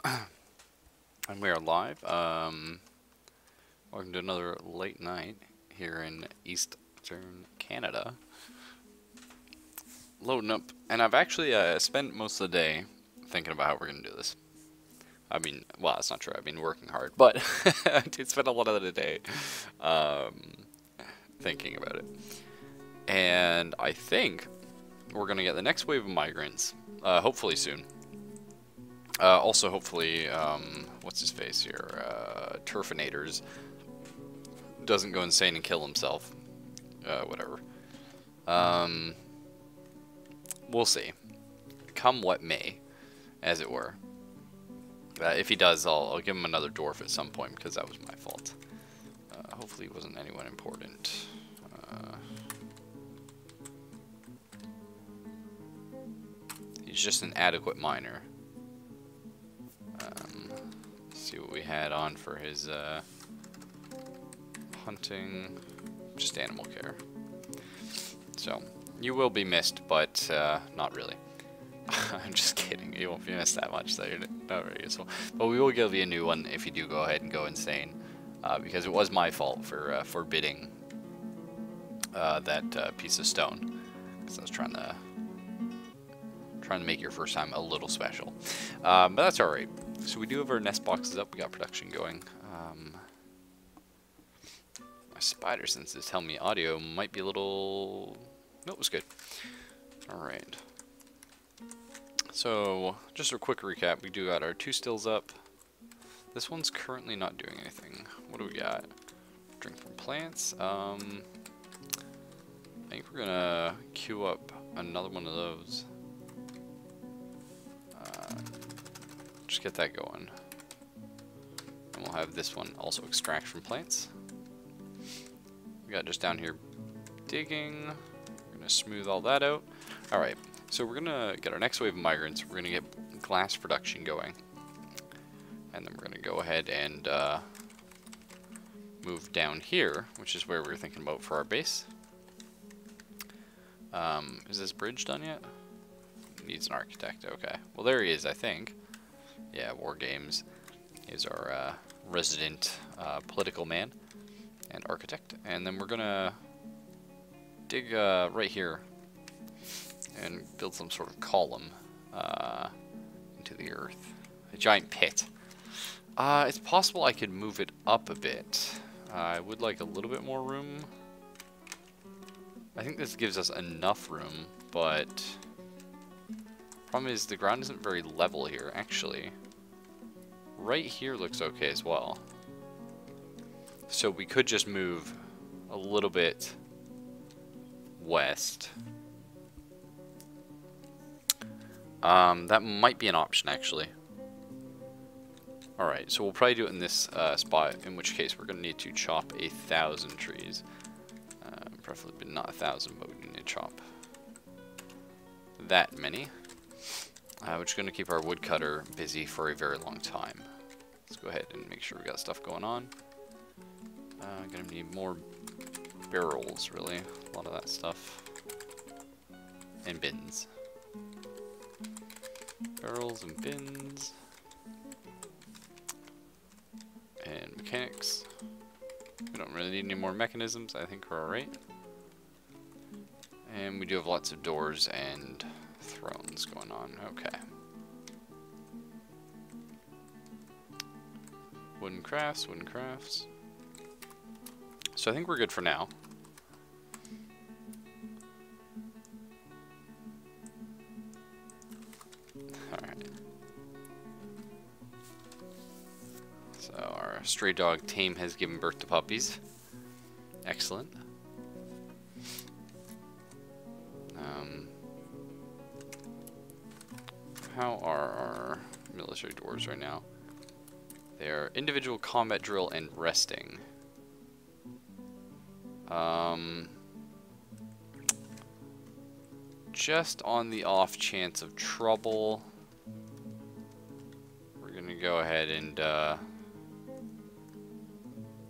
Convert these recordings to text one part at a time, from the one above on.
And we are live. Welcome to another late night here in Eastern Canada. Loading up, and I've actually spent most of the day thinking about how we're going to do this. I mean, well, that's not true. I've been working hard, but I did spend a lot of the day thinking about it. And I think we're going to get the next wave of migrants, hopefully soon. Also, hopefully, what's his face here? Turfinators doesn't go insane and kill himself. Whatever. We'll see. Come what may, as it were. If he does, I'll give him another dwarf at some point, because that was my fault. Hopefully it wasn't anyone important. He's just an adequate miner. See what we had on for his hunting, just animal care. So, you will be missed, but not really. I'm just kidding, you won't be missed that much, so you're not very useful. But we will give you a new one if you do go ahead and go insane, because it was my fault for forbidding that piece of stone, because I was trying to make your first time a little special. But that's alright. So we do have our nest boxes up, we got production going. My spider senses tell me audio might be a little... No, it was good. Alright. So, just a quick recap, we do got our 2 stills up. This one's currently not doing anything. What do we got? Drink from plants. I think we're gonna queue up another one of those. Just get that going. And we'll have this one also extract from plants. We got just down here digging. We're gonna smooth all that out. Alright, so we're gonna get our next wave of migrants. We're gonna get glass production going. And then we're gonna go ahead and move down here, which is where we were thinking about for our base. Is this bridge done yet? Needs an architect, okay. Well, there he is, I think. Yeah, War Games is our resident political man and architect. And then we're gonna dig right here and build some sort of column into the earth. A giant pit. It's possible I could move it up a bit. I would like a little bit more room. I think this gives us enough room, but problem is the ground isn't very level here, actually. Right here looks okay as well. So we could just move a little bit west. That might be an option, actually. Alright, so we'll probably do it in this spot, in which case we're going to need to chop 1,000 trees. Preferably not 1,000, but we need to chop that many. Which is going to keep our woodcutter busy for a very long time. Let's go ahead and make sure we got stuff going on. Gonna need more barrels, really. A lot of that stuff. And bins. Barrels and bins. And mechanics. We don't really need any more mechanisms. I think we're alright. And we do have lots of doors and thrones going on. Okay. Wooden crafts, wooden crafts. So I think we're good for now. Alright. So our stray dog Tame has given birth to puppies. Excellent. How are our military dwarves right now? They are individual combat drill and resting. Just on the off chance of trouble, we're gonna go ahead and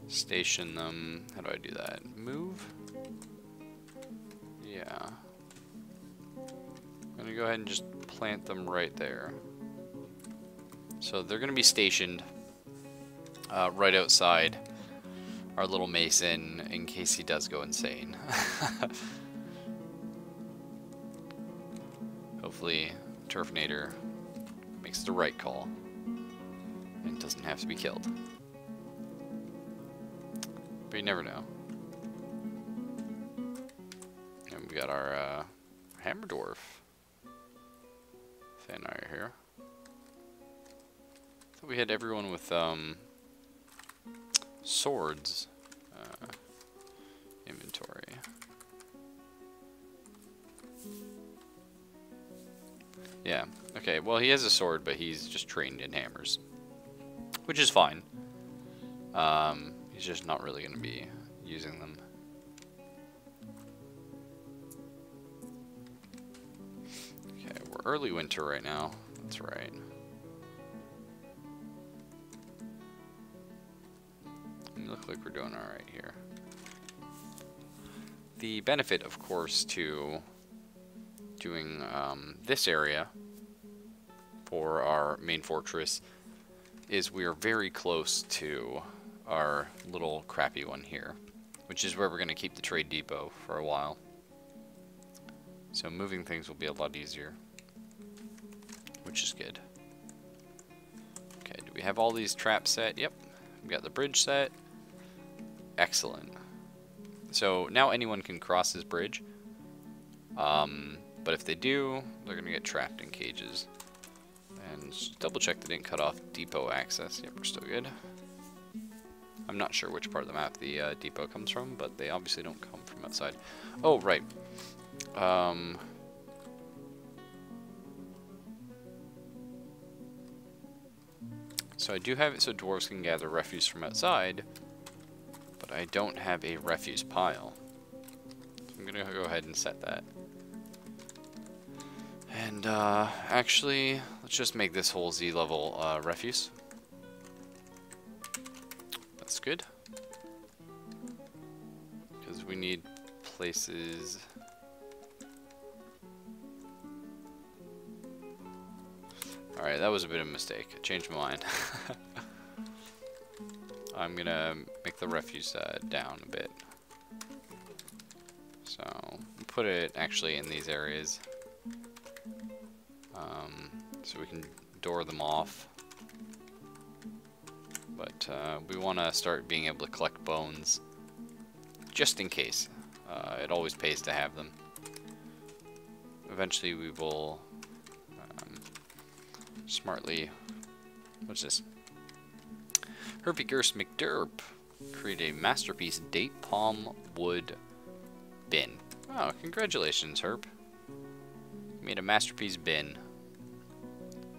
station them. How do I do that? Move? Yeah. I'm gonna go ahead and just plant them right there. So they're going to be stationed right outside our little mason in case he does go insane. Hopefully Turfinator makes the right call and doesn't have to be killed. But you never know. And we got our Hammer Dwarf Thanire here. Thought we had everyone with swords inventory. Yeah, okay, well he has a sword, but he's just trained in hammers, which is fine. He's just not really going to be using them. Okay, we're early winter right now, that's right. We look like we're doing alright here. The benefit, of course, to doing this area for our main fortress is we are very close to our little crappy one here, which is where we're going to keep the trade depot for a while. So moving things will be a lot easier, which is good. Okay, do we have all these traps set? Yep, we got the bridge set. Excellent. So now anyone can cross this bridge. But if they do, they're going to get trapped in cages. And just double check they didn't cut off depot access. Yep, we're still good. I'm not sure which part of the map the depot comes from, but they obviously don't come from outside. Oh, right. So I do have it so dwarves can gather refuse from outside, but I don't have a refuse pile. So I'm going to go ahead and set that. And actually, let's just make this whole Z level refuse. That's good. Because we need places. Alright, that was a bit of a mistake. I changed my mind. I'm gonna make the refuse down a bit. So, put it actually in these areas. So we can door them off. But we want to start being able to collect bones, just in case. It always pays to have them. Eventually we will smartly... What's this? Herpy McDurp create a masterpiece date palm wood bin. Oh, congratulations, Herp. You made a masterpiece bin.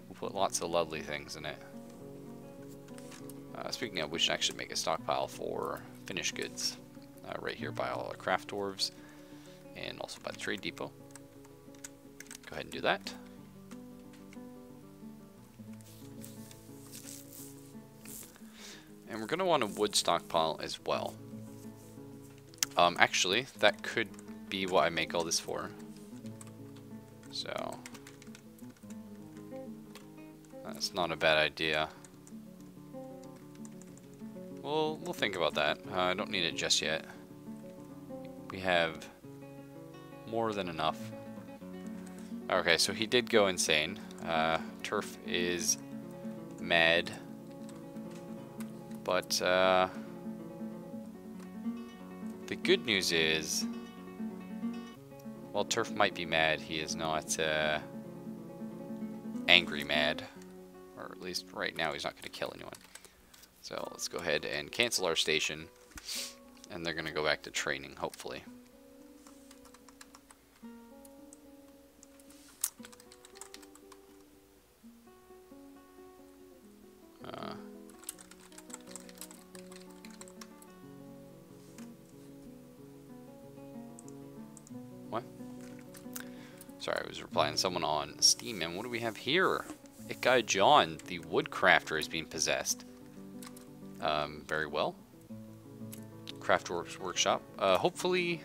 We'll put lots of lovely things in it. Speaking of, we should actually make a stockpile for finished goods right here by all our craft dwarves and also by the trade depot. Go ahead and do that. And we're going to want a wood stockpile as well. Actually, that could be what I make all this for. So, that's not a bad idea. We'll think about that. I don't need it just yet. We have more than enough. Okay, so he did go insane. Turf is mad. But the good news is, while Turf might be mad, he is not angry mad. Or at least right now he's not going to kill anyone. So let's go ahead and cancel our station, and they're going to go back to training, hopefully. What? Sorry, I was replying to someone on Steam, and what do we have here? It guy John, the woodcrafter, is being possessed. Very well. Craftworks Workshop. Hopefully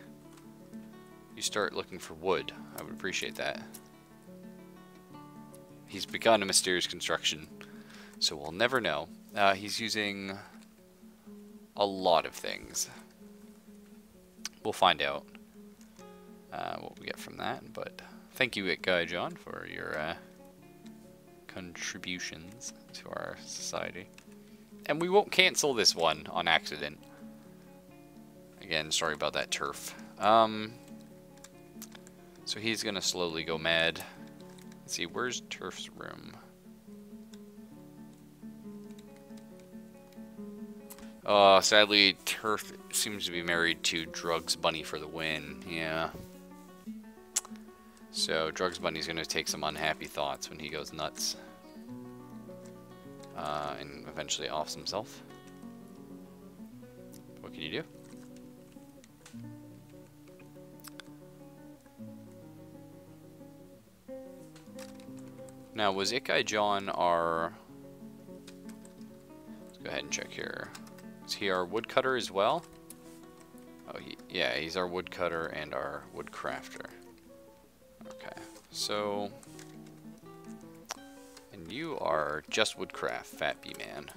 you start looking for wood. I would appreciate that. He's begun a mysterious construction. So we'll never know. He's using a lot of things. We'll find out what we get from that. But thank you, Guy John, for your contributions to our society. And we won't cancel this one on accident. Again, sorry about that turf. So he's gonna slowly go mad. Let's see, where's Turf's room? Sadly, Turf seems to be married to Drugs Bunny for the win. Yeah. So Drugs Bunny's gonna take some unhappy thoughts when he goes nuts. And eventually offs himself. What can you do? Now, was Ikai John our... Let's go ahead and check here. Is he our woodcutter as well? Oh, yeah, he's our woodcutter and our woodcrafter. Okay, so... And you are just woodcraft, Fat B-Man.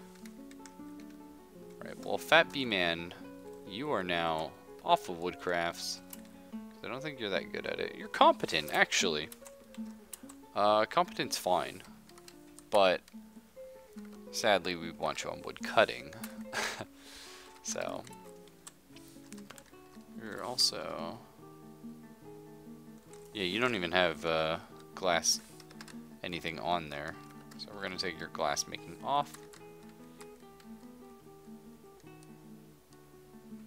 Right, well, Fat B-Man, you are now off of woodcrafts. I don't think you're that good at it. You're competent, actually. Competent's fine. But, sadly, we want you on wood cutting. So, you're also... Yeah, you don't even have glass anything on there. So we're going to take your glass making off.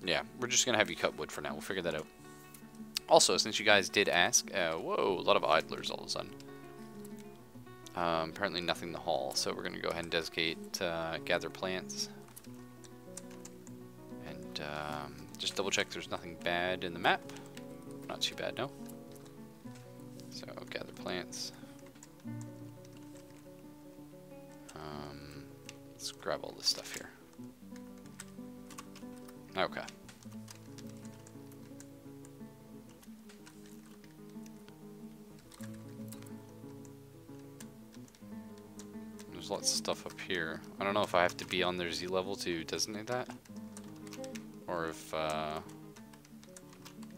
Yeah, we're just going to have you cut wood for now. We'll figure that out. Also, since you guys did ask, whoa, a lot of idlers all of a sudden. Apparently nothing in the hall, so we're going to go ahead and designate gather plants. And just double check there's nothing bad in the map. Not too bad, no. So, gather plants. Let's grab all this stuff here. Okay. There's lots of stuff up here. I don't know if I have to be on their Z level to designate that. Or if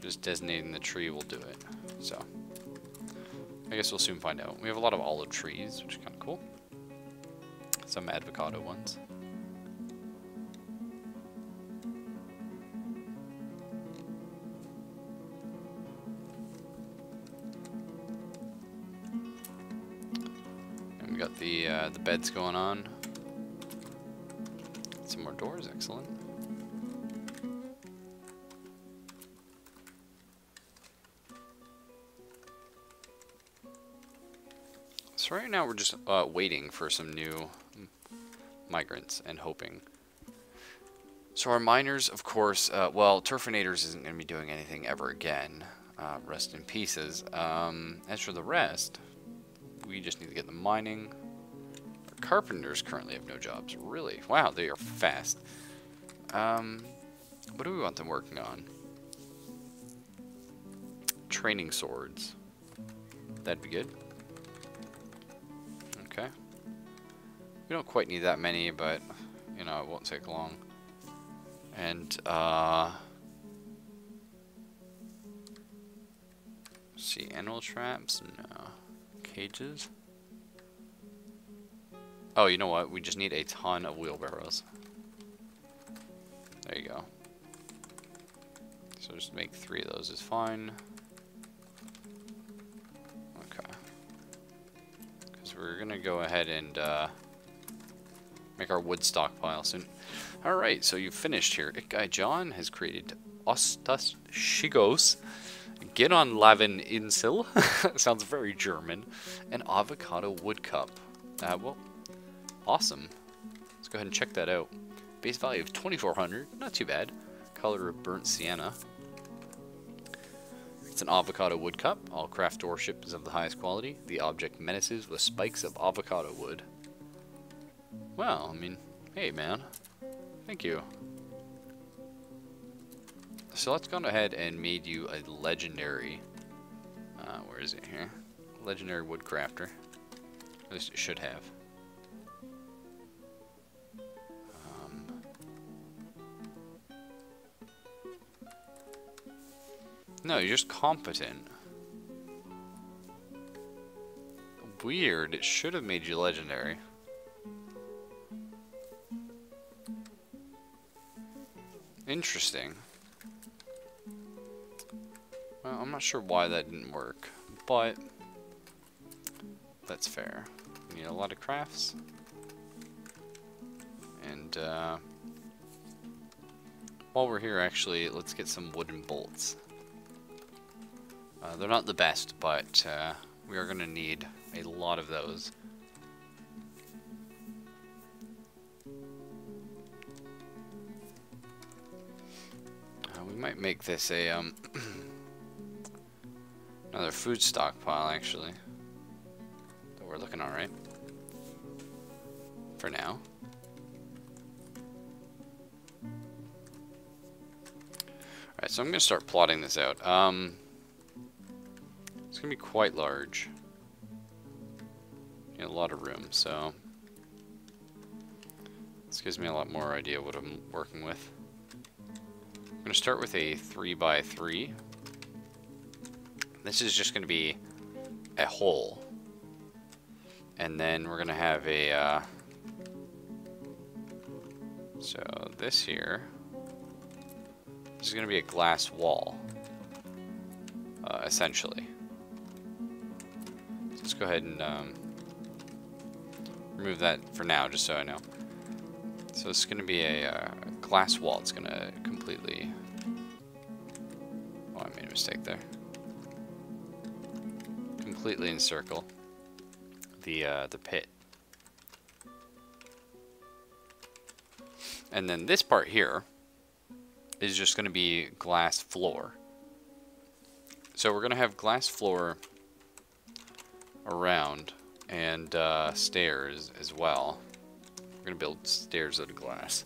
just designating the tree will do it. So, I guess we'll soon find out. We have a lot of olive trees, which is kind of cool. Some avocado ones. And we got the beds going on. Some more doors, excellent. So right now we're just waiting for some new migrants and hoping. So our miners, of course, well, Turfinators isn't going to be doing anything ever again. Rest in pieces. As for the rest, we just need to get them mining. Our carpenters currently have no jobs. Really? Wow, they are fast. What do we want them working on? Training swords. That'd be good. Okay. We don't quite need that many, but, you know, it won't take long. And, see, animal traps? No. Cages? Oh, you know what? We just need a ton of wheelbarrows. There you go. So just make 3 of those is fine. Okay. Because we're going to go ahead and, make our wood stockpile soon. Alright, so you've finished here. Ikai John has created Ostas Shigos. Get on Lavin Insil. Sounds very German. An avocado wood cup. Well, awesome. Let's go ahead and check that out. Base value of 2400. Not too bad. Color of burnt sienna. It's an avocado wood cup. All craft worship is of the highest quality. The object menaces with spikes of avocado wood. Well, I mean, hey man, thank you. So let's go ahead and made you a legendary, where is it here? Legendary woodcrafter. At least it should have. No, you're just competent. Weird. It should have made you legendary. Interesting. Well, I'm not sure why that didn't work, but that's fair. We need a lot of crafts. And while we're here, actually, let's get some wooden bolts. They're not the best, but we are going to need a lot of those. We might make this a another food stockpile, actually, that we're looking at, right? For now. Alright, so I'm going to start plotting this out. It's going to be quite large. A lot of room, so this gives me a lot more idea what I'm working with. I'm going to start with a 3x3. This is just going to be a hole, and then we're going to have a so this here, this is going to be a glass wall, essentially. So let's go ahead and remove that for now, just so I know. So it's going to be a glass wall. It's going to completely... Oh, I made a mistake there. Completely encircle the pit. And then this part here is just going to be glass floor. So we're going to have glass floor around, and stairs as well. We're going to build stairs out of glass.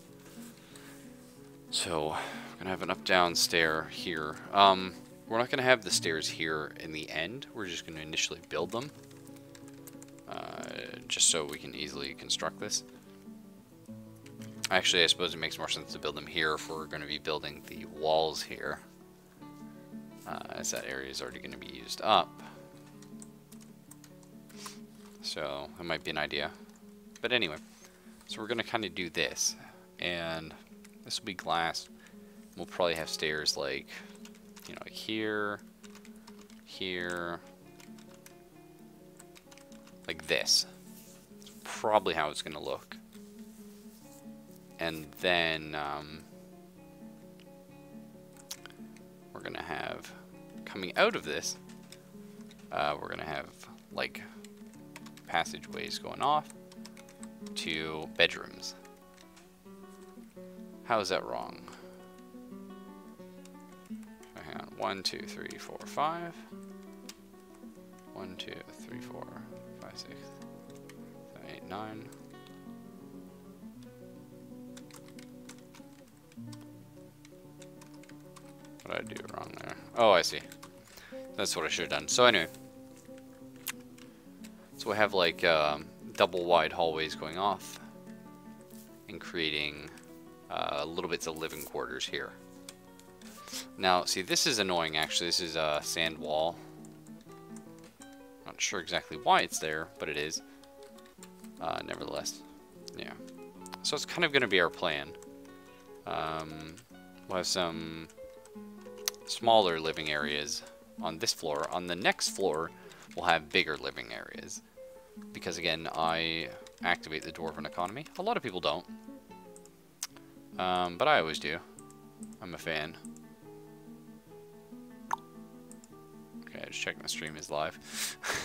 So, we're going to have an up-down stair here. We're not going to have the stairs here in the end. We're just going to initially build them. Just so we can easily construct this. Actually, I suppose it makes more sense to build them here if we're going to be building the walls here. As that area is already going to be used up. So, that might be an idea. But anyway, so we're going to kind of do this. And this will be glass. We'll probably have stairs like, you know, like here, here, like this. That's probably how it's going to look. And then we're going to have, coming out of this, we're going to have like passageways going off to bedrooms. How is that wrong? Hang on. 1, 2, 3, 4, 5. 1, 2, 3, 4, 5, 6, 7, 8, 9. What did I do wrong there? Oh, I see. That's what I should have done. So anyway. So we have like double wide hallways going off and creating little bits of living quarters here. Now, see, this is annoying actually. This is a sand wall. Not sure exactly why it's there, but it is. Nevertheless, yeah. So it's kind of going to be our plan. We'll have some smaller living areas on this floor. On the next floor, we'll have bigger living areas. Because again, I activate the dwarven economy. A lot of people don't. But I always do. I'm a fan. Okay, just checking the stream is live.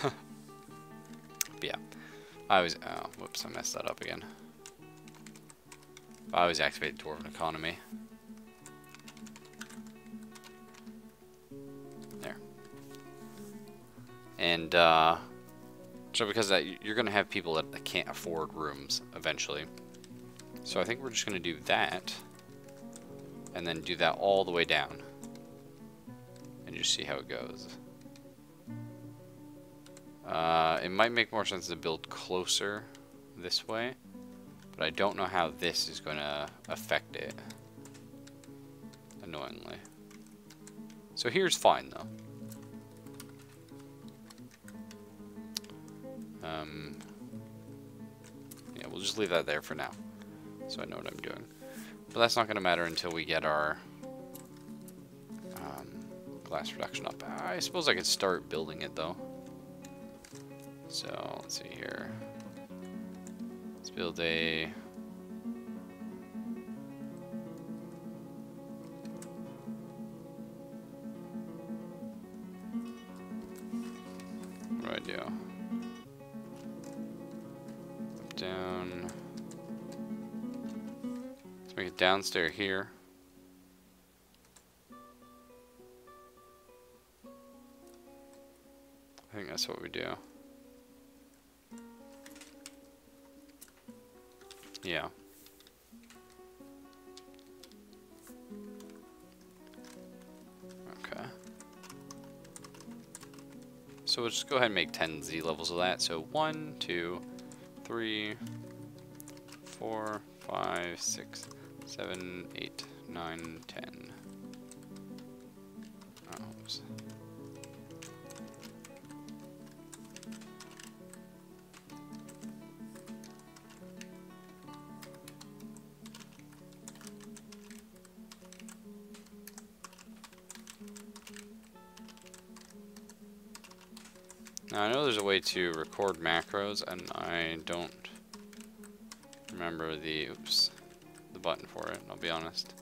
But yeah. I always... Oh, whoops, I messed that up again. I always activate the dwarven economy. There. And, so because of that, you're going to have people that can't afford rooms eventually. So I think we're just going to do that. And then do that all the way down. And just see how it goes. It might make more sense to build closer this way. But I don't know how this is going to affect it. Annoyingly. So here's fine though. Yeah, we'll just leave that there for now, so I know what I'm doing. But that's not going to matter until we get our glass production up. I suppose I could start building it though. So let's see here. Let's build a... What do I do? Up, down. Let's make it downstairs here. I think that's what we do. Yeah. Okay. So we'll just go ahead and make 10 Z levels of that. So 1, 2, 3, 4, 5, 6, 7, 8, 9, 10. Oh, oops. Now I know there's a way to record macros, and I don't remember the button for it, I'll be honest.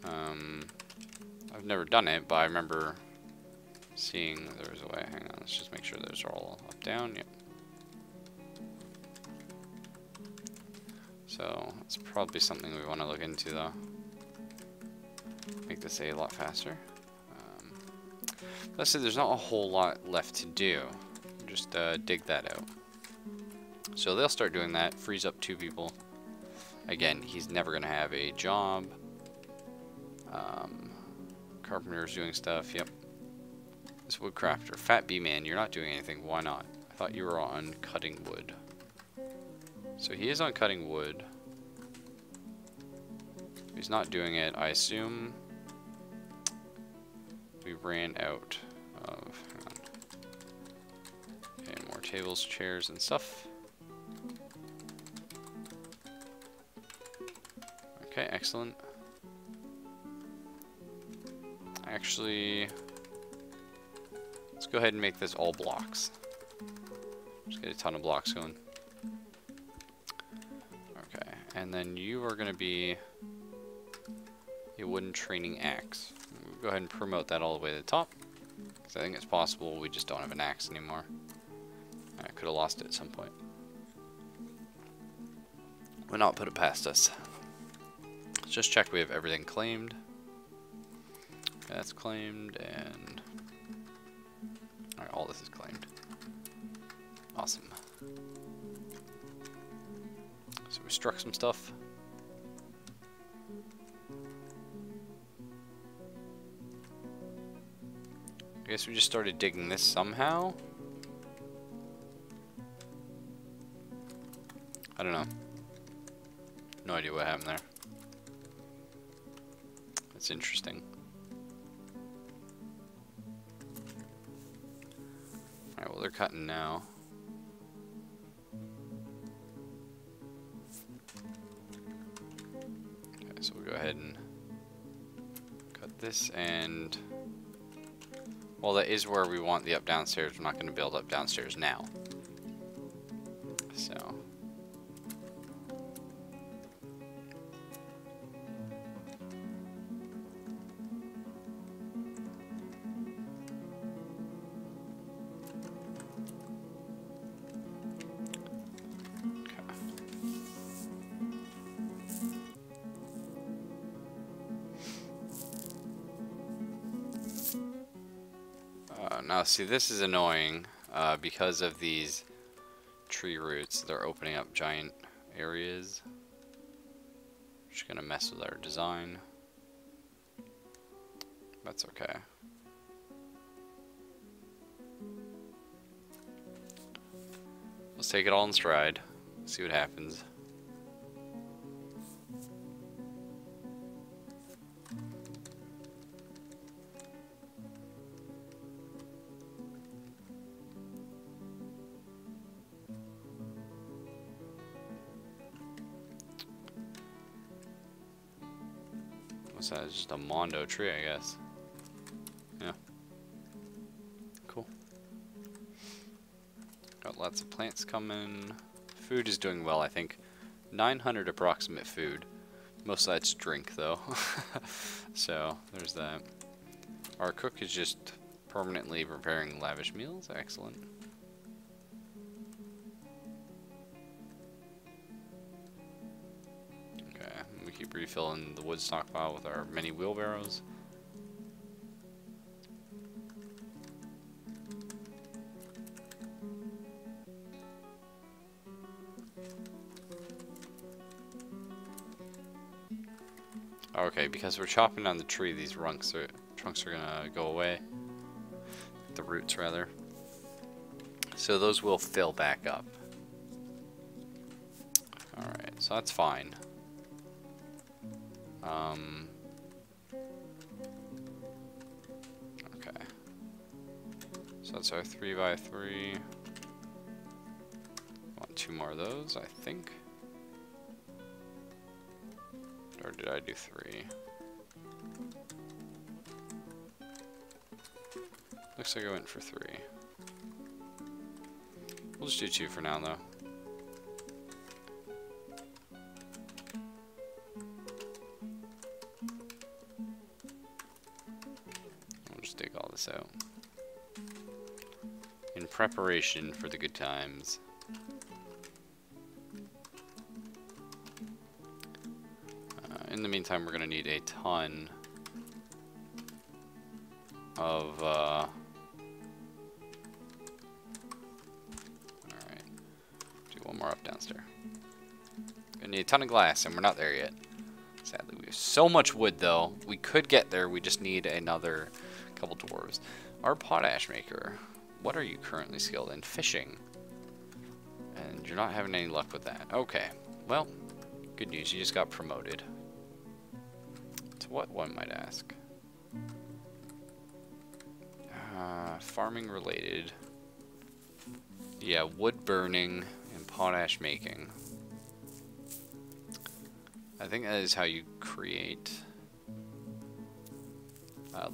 I've never done it, but I remember seeing there was a way. Hang on, let's just make sure those are all up, down. Yep. So that's probably something we want to look into though. Make this a lot faster. Let's say there's not a whole lot left to do. Just dig that out. So they'll start doing that, frees up 2 people. Again, he's never going to have a job. Carpenter's doing stuff, yep. This woodcrafter. Fat B-Man, you're not doing anything, why not? I thought you were on cutting wood. So he is on cutting wood. He's not doing it, I assume. We ran out of, hang on. Okay, more tables, chairs, and stuff. Okay, excellent. Actually, let's go ahead and make this all blocks. Just get a ton of blocks going. Okay, and then you are going to be a wooden training axe. We'll go ahead and promote that all the way to the top, because I think it's possible we just don't have an axe anymore. I could have lost it at some point. Would not put it past us. Let's just check we have everything claimed. Okay, that's claimed, and alright, all this is claimed. Awesome. So we struck some stuff. I guess we just started digging this somehow. I don't know. No idea what happened there. That's interesting. Alright, well they're cutting now. Okay, so we'll go ahead and cut this, and well, that is where we want the up downstairs. We're not going to build up downstairs now. So now, see, this is annoying because of these tree roots. They're opening up giant areas. Just gonna mess with our design. That's okay. Let's take it all in stride. See what happens. What's that? It's just a Mondo tree, I guess. Yeah. Cool. Got lots of plants coming. Food is doing well, I think. 900 approximate food. Most of that's drink, though. So, there's that. Our cook is just permanently preparing lavish meals. Excellent. Okay, we keep refilling the wood stockpile with our many wheelbarrows. Okay, because we're chopping down the tree, these trunks are gonna go away. The roots, rather. So those will fill back up. Alright, so that's fine. Okay. So that's our 3x3. Want 2 more of those, I think. Or did I do 3? Looks like I went for 3. We'll just do 2 for now, though. We'll just dig all this out. In preparation for the good times. In the meantime, we're going to need a ton of, alright, do one more up downstairs. Gonna need a ton of glass, and we're not there yet. Sadly, we have so much wood, though. We could get there, we just need another couple dwarves. Our potash maker, what are you currently skilled in? Fishing. And you're not having any luck with that. Okay, well, good news, you just got promoted. To what, one might ask? Farming related. Yeah, wood burning and potash making. I think that is how you create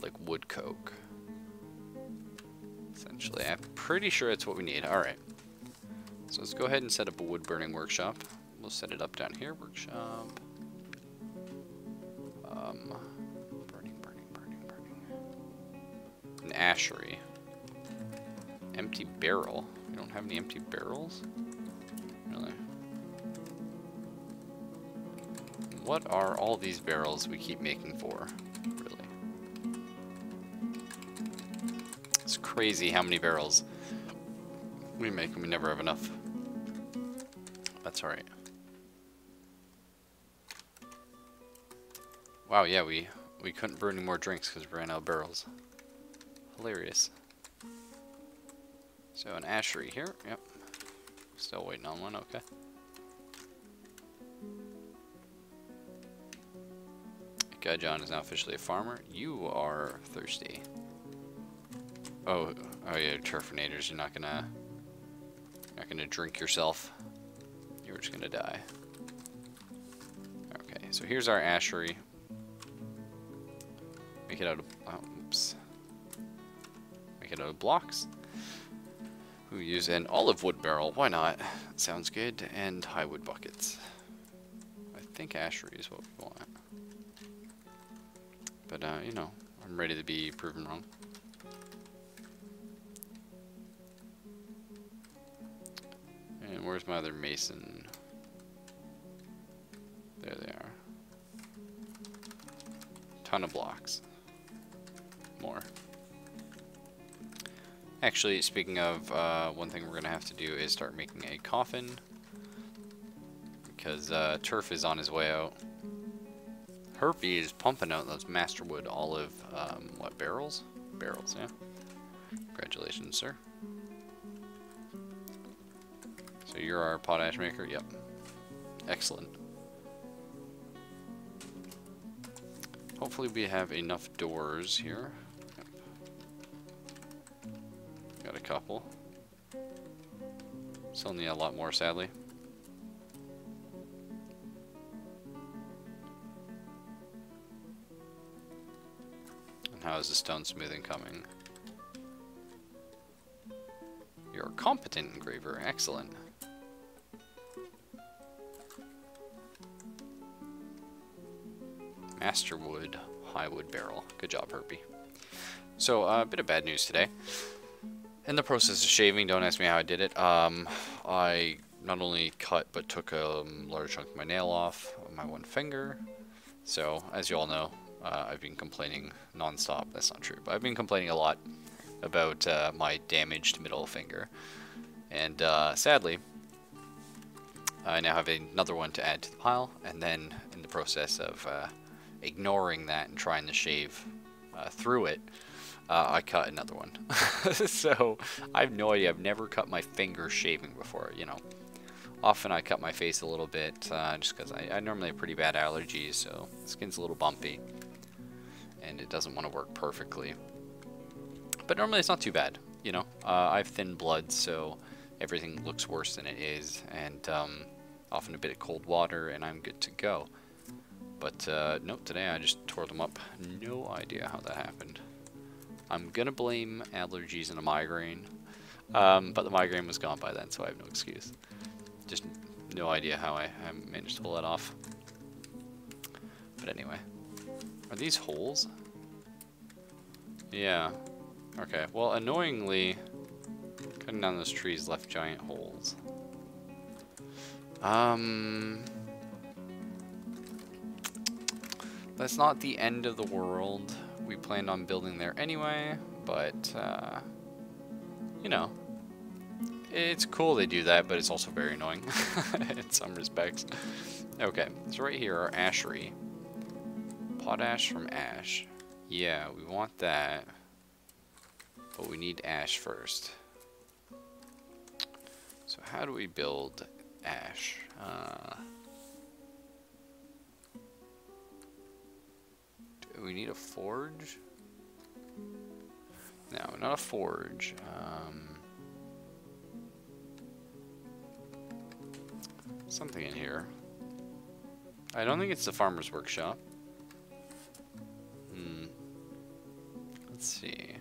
like wood coke. Essentially, I'm pretty sure that's what we need. Alright. So let's go ahead and set up a wood burning workshop. We'll set it up down here. Workshop. An ashery. Empty barrel. You don't have any empty barrels? Really? What are all these barrels we keep making for? Really? It's crazy how many barrels we make and we never have enough. That's alright. Wow, yeah, we couldn't brew any more drinks because we ran out of barrels. Hilarious. So an ashery here. Yep. Still waiting on one. Okay. Guy John is now officially a farmer. You are thirsty. Oh yeah, turfinators. You're not gonna drink yourself. You're just gonna die. Okay. So here's our ashery. Make it out of oops. Make it out of blocks. We use an olive wood barrel. Why not? Sounds good. And high wood buckets. I think ashery is what we want. But you know, I'm ready to be proven wrong. And where's my other mason? There they are. Ton of blocks. More. Actually, speaking of, one thing we're going to have to do is start making a coffin. Because Turf is on his way out. Herpy is pumping out those masterwood olive, what, barrels? Barrels, yeah. Congratulations, sir. So you're our potash maker? Yep. Excellent. Hopefully we have enough doors here. Yep. Got a couple. Still need a lot more, sadly. How is the stone smoothing coming? You're a competent engraver. Excellent. Master wood, high wood barrel. Good job, Herbie. So, a bit of bad news today. In the process of shaving, don't ask me how I did it. I not only cut, but took a large chunk of my nail off of my one finger. So, as you all know, I've been complaining non-stop. That's not true, but I've been complaining a lot about my damaged middle finger. And sadly, I now have another one to add to the pile, and then in the process of ignoring that and trying to shave through it, I cut another one. So I have no idea. I've never cut my finger shaving before. You know, often I cut my face a little bit just because I normally have pretty bad allergies, so the skin's a little bumpy and it doesn't want to work perfectly. But normally it's not too bad. You know, I have thin blood, so everything looks worse than it is, and often a bit of cold water, and I'm good to go. But no, today I just tore them up. No idea how that happened. I'm gonna blame allergies and a migraine, but the migraine was gone by then, so I have no excuse. Just no idea how I managed to pull that off. But anyway, are these holes? Yeah. Okay. Well, annoyingly, cutting down those trees left giant holes. That's not the end of the world. We planned on building there anyway, but, you know, it's cool they do that, but it's also very annoying in some respects. Okay, so right here, our ashery. Potash from ash. Yeah, we want that, but we need ash first. So how do we build ash? Do we need a forge? No, not a forge. Something in here. I don't think it's the farmer's workshop. Let's see.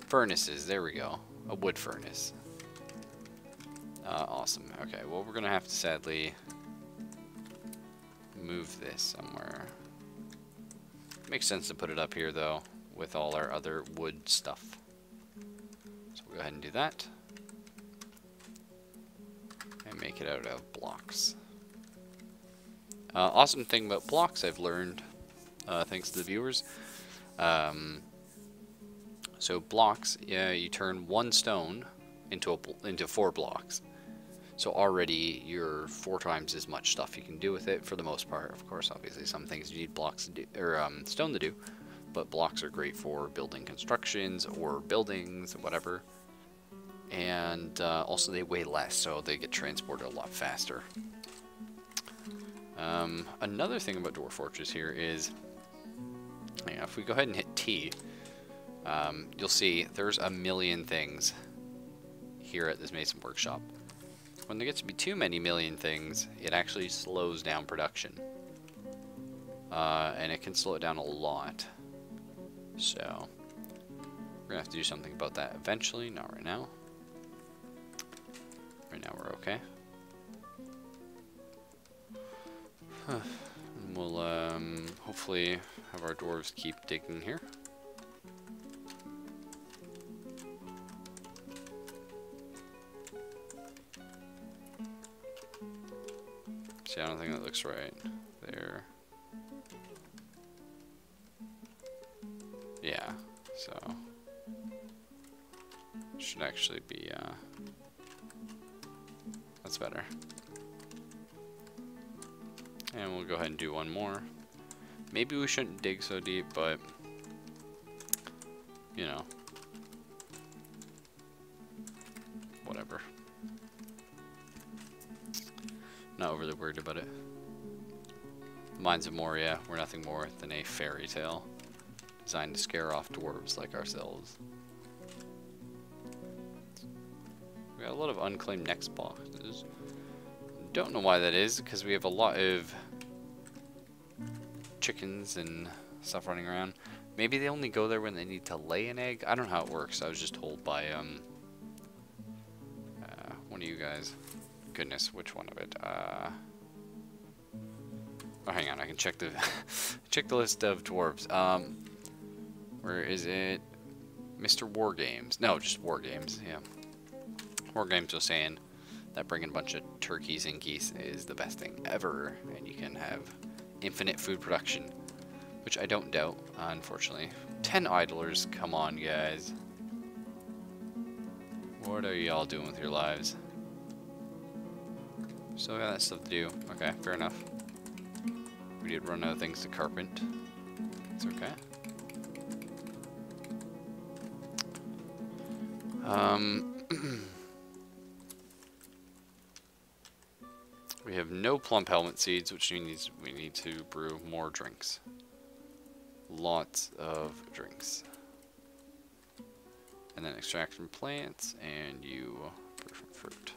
Furnaces, there we go. A wood furnace. Awesome. Okay, well, we're gonna have to sadly move this somewhere. Makes sense to put it up here, though, with all our other wood stuff. So we'll go ahead and do that. And make it out of blocks. Awesome thing about blocks I've learned, thanks to the viewers. So blocks, yeah, you turn one stone into 4 blocks. So already you're 4 times as much stuff you can do with it for the most part. Of course, obviously some things you need blocks to do, or stone to do, but blocks are great for building constructions or buildings, whatever. And also they weigh less, so they get transported a lot faster. Another thing about Dwarf Fortress here is, yeah, if we go ahead and hit T, you'll see there's a million things here at this Mason workshop. When there gets to be too many million things, it actually slows down production. And it can slow it down a lot. So, we're gonna have to do something about that eventually, not right now. Right now we're okay. And we'll hopefully have our dwarves keep digging here. See, I don't think that looks right there. Yeah, so should actually be that's better. And we'll go ahead and do one more. Maybe we shouldn't dig so deep, but you know, whatever. Not overly worried about it. The Mines of Moria were nothing more than a fairy tale designed to scare off dwarves like ourselves. We got a lot of unclaimed next boxes. Don't know why that is, because we have a lot of chickens and stuff running around. Maybe they only go there when they need to lay an egg. I don't know how it works. I was just told by one of you guys. Goodness, which one of it? Oh, hang on. I can check the check the list of dwarves. Where is it? Mr. War Games. No, just War Games. Yeah. War Games was saying that bringing a bunch of turkeys and geese is the best thing ever, and you can have infinite food production, which I don't doubt, unfortunately. 10 idlers, come on, guys. What are y'all doing with your lives? Still got that stuff to do. Okay, fair enough. We did run out of things to carpent. It's okay. We have no plump helmet seeds, which means we need to brew more drinks. Lots of drinks. And then extract from plants, and you brew from fruit.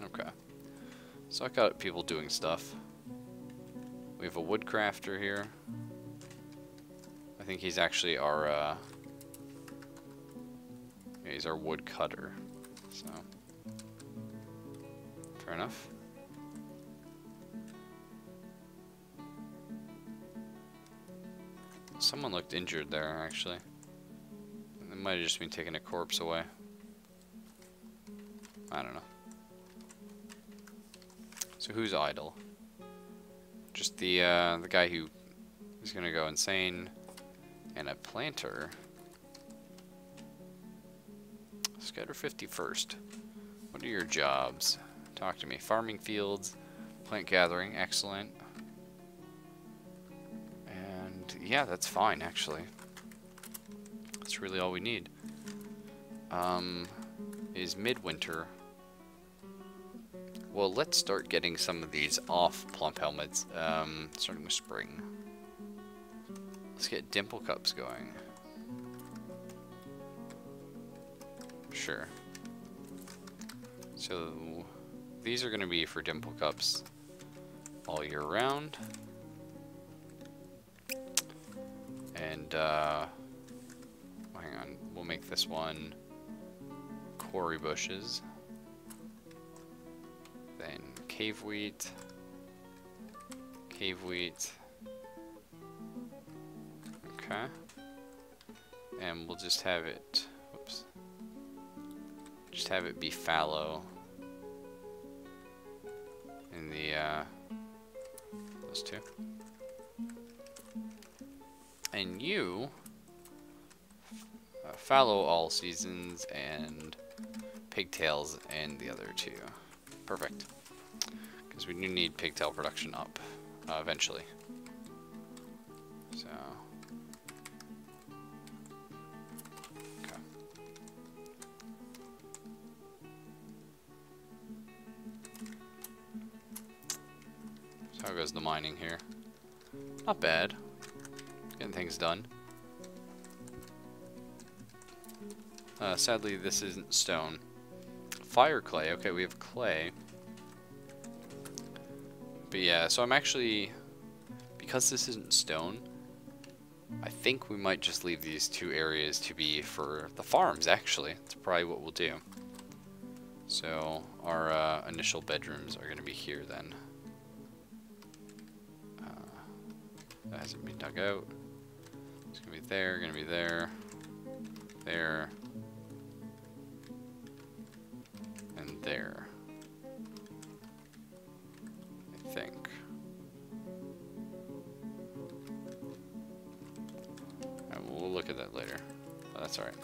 Okay. So I got people doing stuff. We have a woodcrafter here. I think he's actually our, yeah, he's our woodcutter. So, fair enough. Someone looked injured there, actually. They might have just been taking a corpse away. I don't know. So who's idle? Just the guy who is gonna go insane, and a planter. Scatter 51st. What are your jobs? Talk to me. Farming fields, plant gathering, excellent. And yeah, that's fine actually. That's really all we need. Is midwinter. Well, let's start getting some of these off plump helmets, starting with spring. Let's get dimple cups going. Sure. So these are going to be for dimple cups all year round. And hang on, we'll make this one quarry bushes. Then cave wheat. Cave wheat. Okay. And we'll just have it, whoops. Just have it be fallow in the, those two. And you, fallow all seasons and pigtails and the other two. Perfect. Because we do need pigtail production up, eventually. So. How goes the mining here? Not bad. Getting things done. Sadly, this isn't stone. Fire clay. Okay, we have clay. But yeah, so I'm actually... Because this isn't stone, I think we might just leave these two areas to be for the farms, actually. That's probably what we'll do. So, our initial bedrooms are going to be here then. That hasn't been dug out. It's gonna be there, gonna be there, there, and there. I think. And we'll look at that later. Oh, that's alright.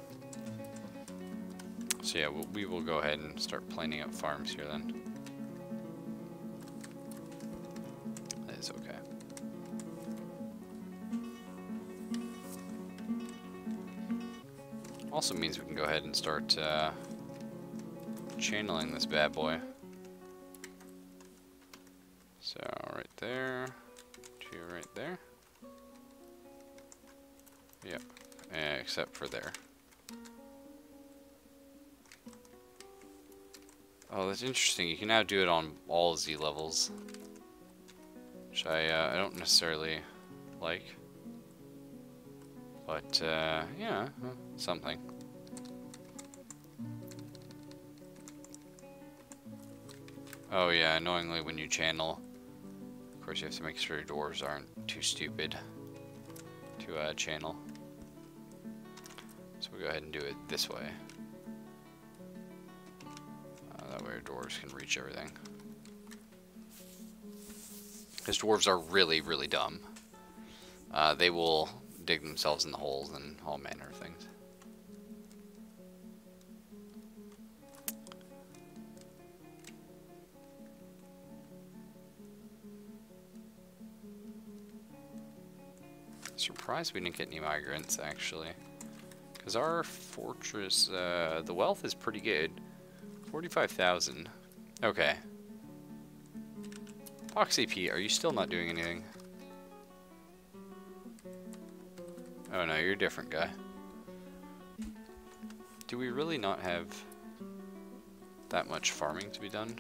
So yeah, we will go ahead and start planning out farms here then. That is okay. Also means we can go ahead and start channeling this bad boy. So right there, two right there. Yep, except for there. Oh, that's interesting. You can now do it on all Z levels. which I don't necessarily like. But, yeah, something. Oh yeah, annoyingly when you channel, of course you have to make sure your dwarves aren't too stupid to channel. So we'll go ahead and do it this way. That way our dwarves can reach everything. Because dwarves are really, really dumb. They will dig themselves in the holes and all manner of things. Surprised we didn't get any migrants, actually. Because our fortress, the wealth is pretty good. 45,000. Okay. Poxy P, are you still not doing anything? Oh no, you're a different guy. Do we really not have that much farming to be done?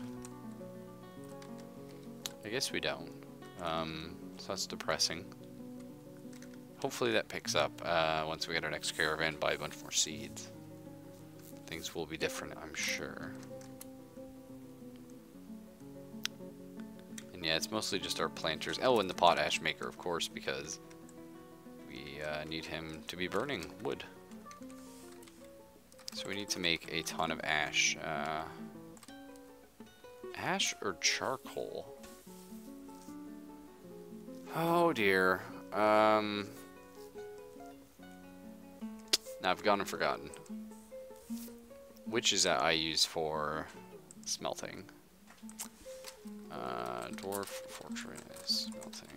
I guess we don't. So that's depressing. Hopefully that picks up once we get our next caravan, buy a bunch more seeds. Things will be different, I'm sure. And yeah, it's mostly just our planters. Oh, and the potash maker, of course, because we need him to be burning wood. So we need to make a ton of ash. Ash or charcoal? Oh dear. Now I've gone and forgotten. Which is that I use for smelting? Dwarf Fortress, smelting.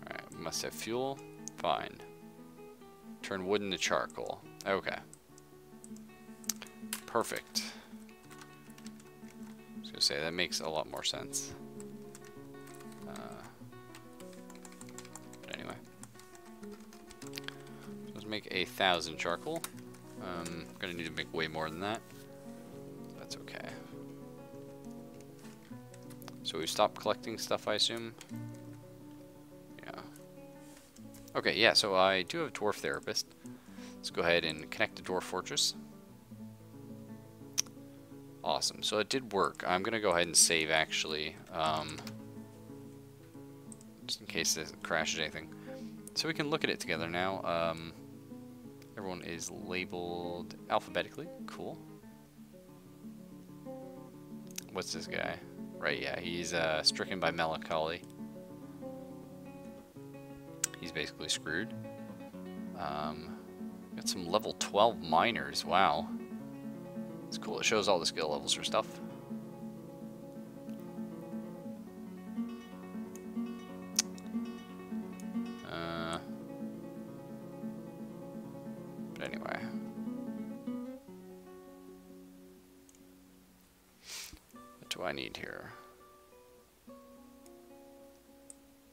Alright, we must have fuel. Fine. Turn wood into charcoal. Okay. Perfect. I was gonna say, that makes a lot more sense. But anyway. So let's make 1,000 charcoal. I'm gonna need to make way more than that. That's okay. So we've stopped collecting stuff, I assume? Yeah. Okay, yeah, so I do have a dwarf therapist. Let's go ahead and connect to Dwarf Fortress. Awesome, so it did work. I'm gonna go ahead and save actually, just in case it crashes anything. So we can look at it together now. Everyone is labeled alphabetically, cool. What's this guy? Right, yeah, he's stricken by melancholy. He's basically screwed. Got some level 12 miners, wow. It's cool, it shows all the skill levels for stuff. But anyway. What do I need here?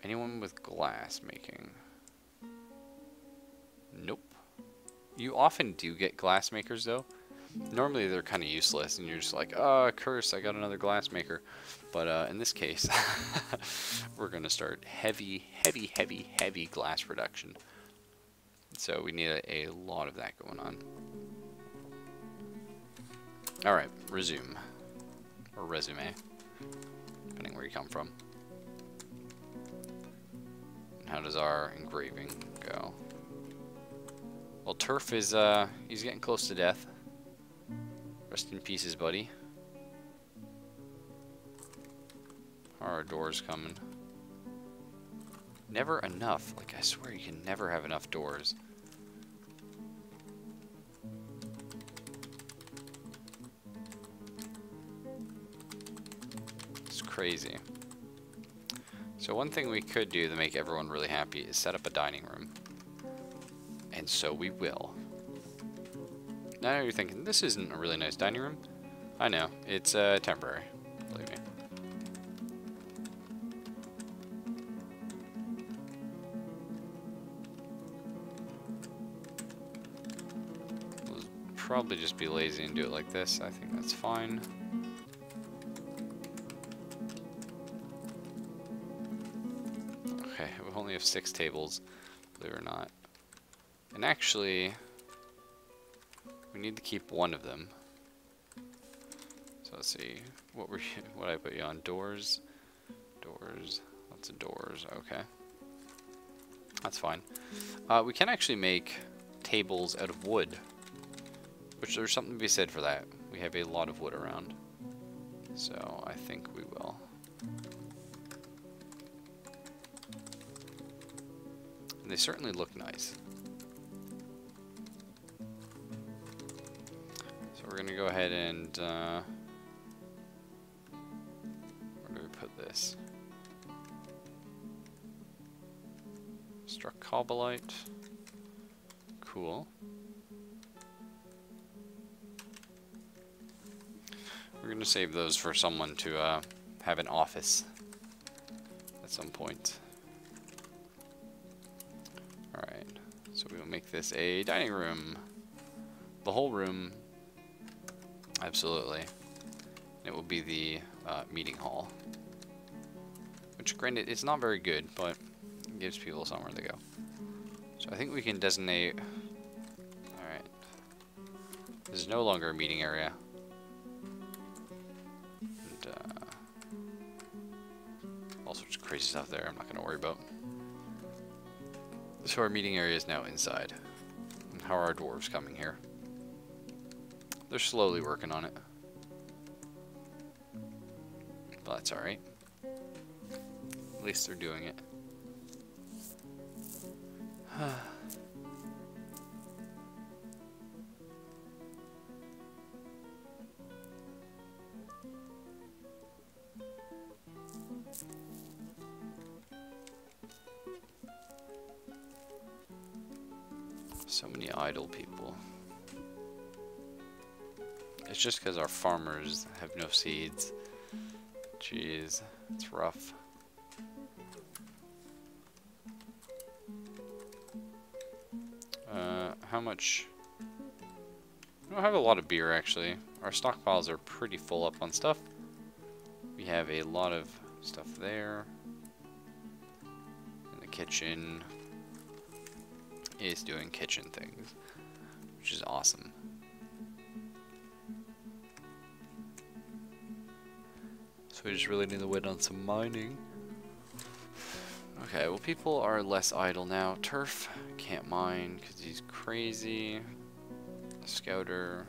Anyone with glass making? Nope. You often do get glass makers though. Normally they're kind of useless and you're just like, oh, curse, I got another glass maker. But in this case, we're going to start heavy glass production. So we need a lot of that going on. Alright, resume. Or resume, depending where you come from. And how does our engraving go? Well, Turf is, he's getting close to death. Rest in pieces, buddy. How are our doors coming? Never enough. Like, I swear you can never have enough doors. It's crazy. So one thing we could do to make everyone really happy is set up a dining room. And so we will. Now you're thinking, this isn't a really nice dining room. I know, it's temporary, believe me. probably just be lazy and do it like this. I think that's fine. Okay, we only have 6 tables, believe it or not. And actually, we need to keep one of them. So let's see, what I put you on? Doors, lots of doors. Okay, that's fine. We can actually make tables out of wood, which there's something to be said for that. We have a lot of wood around, so I think we will. And they certainly look nice. So we're gonna go ahead and where do we put this? Struck cobalite. Cool. We're gonna save those for someone to have an office at some point. Alright, so we will make this a dining room. The whole room, absolutely. It will be the meeting hall. Which, granted, it's not very good, but it gives people somewhere to go. So I think we can designate... Alright. This is no longer a meeting area. And, all sorts of crazy stuff there I'm not going to worry about. So our meeting area is now inside. And how are our dwarves coming here? They're slowly working on it. But that's alright. At least they're doing it. So many idle people. It's just because our farmers have no seeds. Jeez, it's rough. How much? We don't have a lot of beer, actually. Our stockpiles are pretty full up on stuff. We have a lot of stuff there. And the kitchen is doing kitchen things, which is awesome. So we just really need to wait on some mining. Okay, well, people are less idle now. Turf can't mine because he's crazy. Scouter.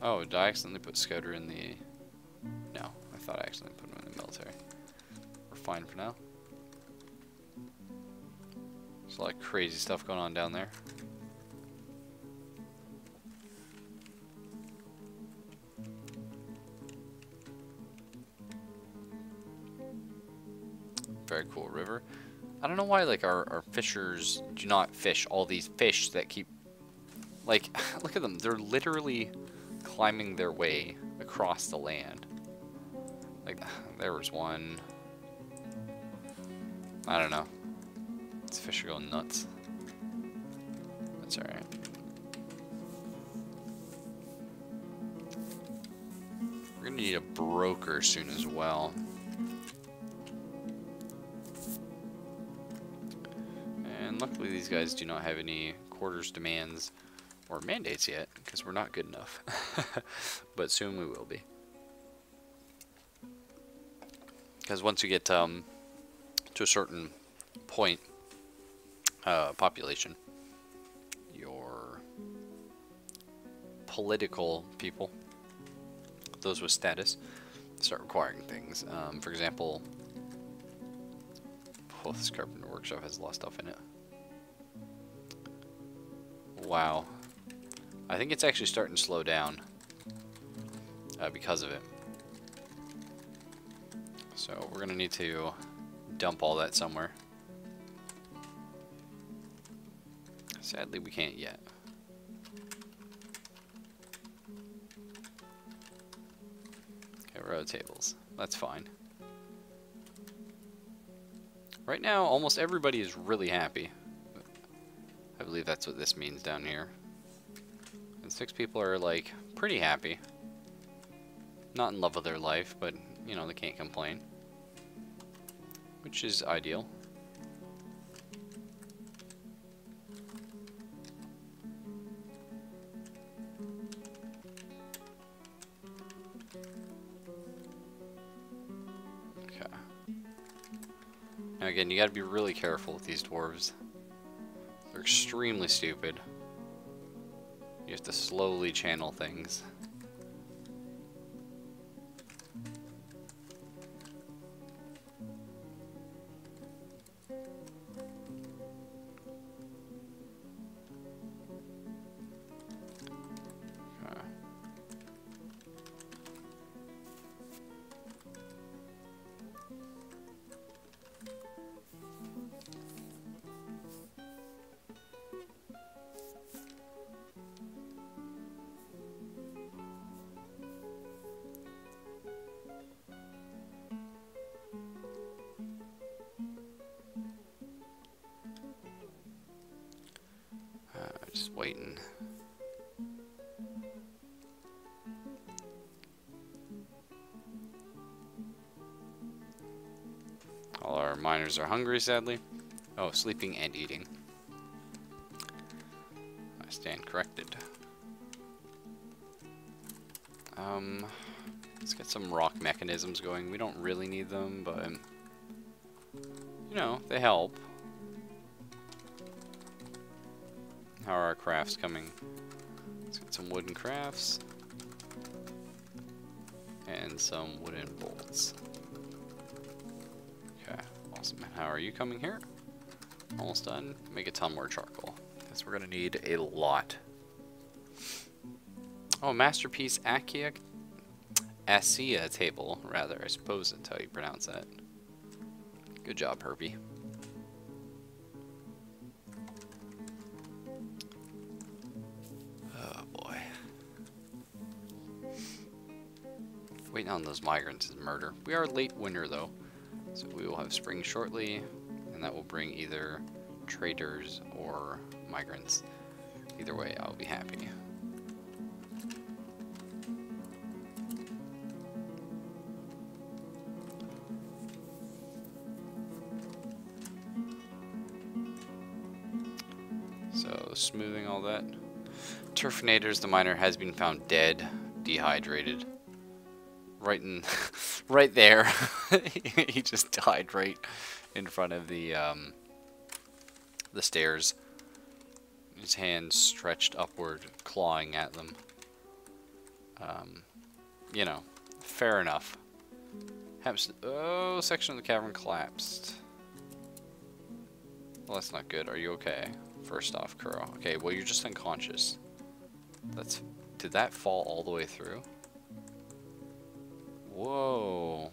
Oh, did I accidentally put Scouter in the... No, I thought I accidentally put him in the military. We're fine for now. There's a lot of crazy stuff going on down there. Very cool river. I don't know why, like, our fishers do not fish all these fish that keep... Like, look at them. They're literally climbing their way across the land. Like, there was one. I don't know. These fish are going nuts. That's alright. We're gonna need a broker soon as well. And luckily these guys do not have any quarters demands or mandates yet, because we're not good enough. But soon we will be. Because once you get to a certain point, population, your political people, those with status, start requiring things. For example, oh, this carpenter workshop has a lot of stuff in it. Wow. I think it's actually starting to slow down because of it. So we're going to need to dump all that somewhere. Sadly, we can't yet. Okay, row tables. That's fine. Right now, almost everybody is really happy. I believe that's what this means down here. And 6 people are, like, pretty happy. Not in love with their life, but, you know, they can't complain. Which is ideal. Okay. Now again, you gotta be really careful with these dwarves. They're extremely stupid. You have to slowly channel things. Just waiting. All our miners are hungry, sadly. Oh, sleeping and eating. I stand corrected. Let's get some rock mechanisms going. We don't really need them, but you know, they help. How are our crafts coming? Let's get some wooden crafts. And some wooden bolts. Okay, awesome. And how are you coming here? Almost done. Make a ton more charcoal. Because we're going to need a lot. Oh, Masterpiece ASEA table, rather. I suppose that's how you pronounce that. Good job, Herbie. Waiting on those migrants is murder. We are late winter though, so we will have spring shortly, and that will bring either traders or migrants. Either way, I'll be happy. So, smoothing all that. Turfinators, the miner has been found dead, dehydrated. Right there. He just died right in front of the stairs. His hands stretched upward, clawing at them. You know, fair enough. Oh, section of the cavern collapsed. Well, that's not good. Are you okay? First off, Kuro. Okay, well, you're just unconscious. Did that fall all the way through? Whoa.